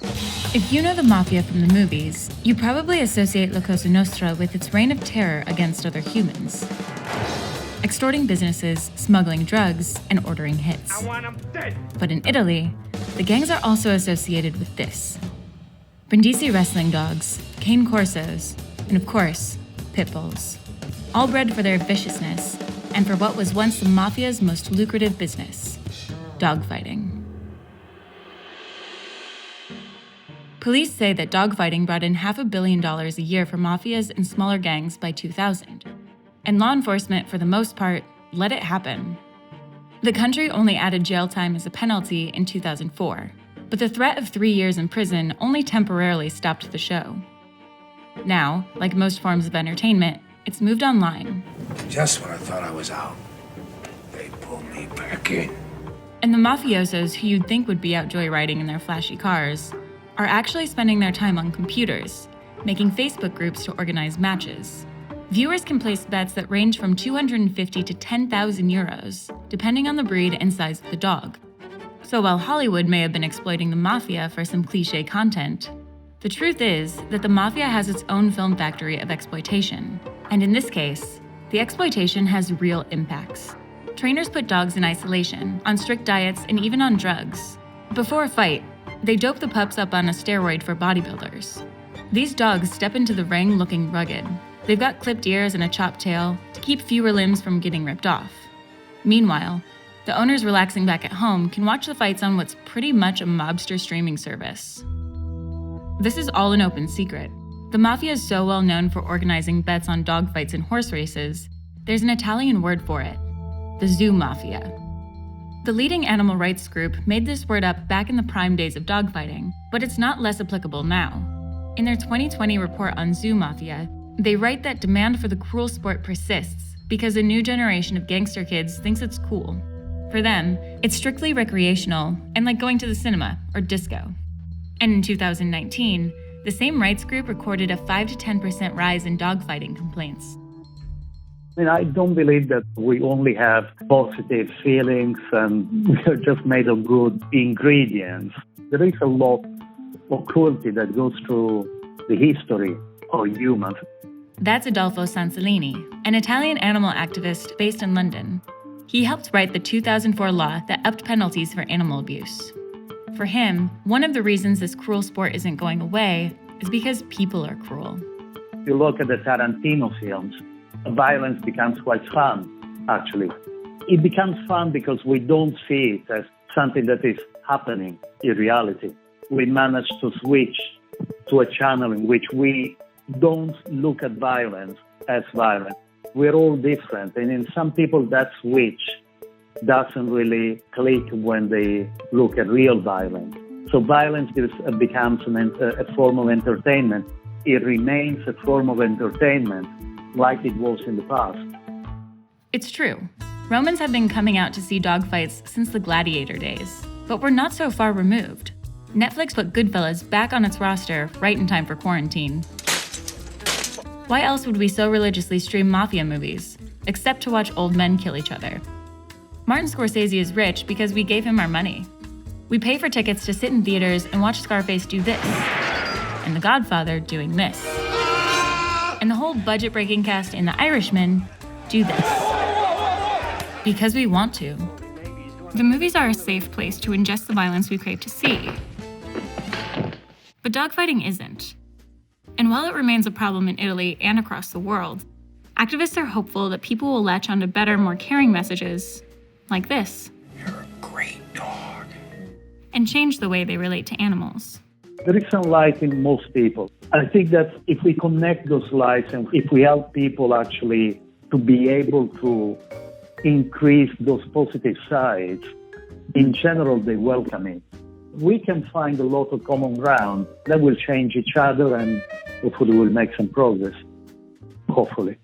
If you know the mafia from the movies, you probably associate La Cosa Nostra with its reign of terror against other humans. Extorting businesses, smuggling drugs, and ordering hits. I want 'em dead. But in Italy, the gangs are also associated with this. Brindisi wrestling dogs, cane corsos, and of course, pit bulls. All bred for their viciousness, and for what was once the mafia's most lucrative business, dogfighting. Police say that dogfighting brought in $500 million a year for mafias and smaller gangs by 2000. And law enforcement, for the most part, let it happen. The country only added jail time as a penalty in 2004, but the threat of 3 years in prison only temporarily stopped the show. Now, like most forms of entertainment, it's moved online. Just when I thought I was out, they pulled me back in. And the mafiosos who you'd think would be out joyriding in their flashy cars are actually spending their time on computers, making Facebook groups to organize matches. Viewers can place bets that range from 250 to 10,000 euros, depending on the breed and size of the dog. So while Hollywood may have been exploiting the mafia for some cliché content, the truth is that the mafia has its own film factory of exploitation. And in this case, the exploitation has real impacts. Trainers put dogs in isolation, on strict diets, and even on drugs. Before a fight, they dope the pups up on a steroid for bodybuilders. These dogs step into the ring looking rugged. They've got clipped ears and a chopped tail to keep fewer limbs from getting ripped off. Meanwhile, the owners relaxing back at home can watch the fights on what's pretty much a mobster streaming service. This is all an open secret. The mafia is so well known for organizing bets on dogfights and horse races, there's an Italian word for it: the zoo mafia. The leading animal rights group made this word up back in the prime days of dogfighting, but it's not less applicable now. In their 2020 report on zoo mafia, they write that demand for the cruel sport persists because a new generation of gangster kids thinks it's cool. For them, it's strictly recreational and like going to the cinema or disco. And in 2019, the same rights group recorded a 5 to 10% rise in dogfighting complaints. I don't believe that we only have positive feelings and we're just made of good ingredients. There is a lot of cruelty that goes through the history of humans. That's Adolfo Sansolini, an Italian animal activist based in London. He helped write the 2004 law that upped penalties for animal abuse. For him, one of the reasons this cruel sport isn't going away is because people are cruel. If you look at the Tarantino films, violence becomes quite fun, actually. It becomes fun because we don't see it as something that is happening in reality. We manage to switch to a channel in which we don't look at violence as violence. We're all different, and in some people that switch doesn't really click when they look at real violence. So violence becomes a form of entertainment. It remains a form of entertainment like it was in the past. It's true. Romans have been coming out to see dogfights since the gladiator days, but we're not so far removed. Netflix put Goodfellas back on its roster right in time for quarantine. Why else would we so religiously stream mafia movies, except to watch old men kill each other? Martin Scorsese is rich because we gave him our money. We pay for tickets to sit in theaters and watch Scarface do this, and The Godfather doing this, and the whole budget-breaking cast in The Irishman do this. Because we want to. The movies are a safe place to ingest the violence we crave to see. But dogfighting isn't. And while it remains a problem in Italy and across the world, activists are hopeful that people will latch onto better, more caring messages like this. You're a great dog. And change the way they relate to animals. There is some light in most people. I think that if we connect those lights and if we help people actually to be able to increase those positive sides, in general, they welcome it. We can find a lot of common ground that will change each other and hopefully we'll make some progress. Hopefully.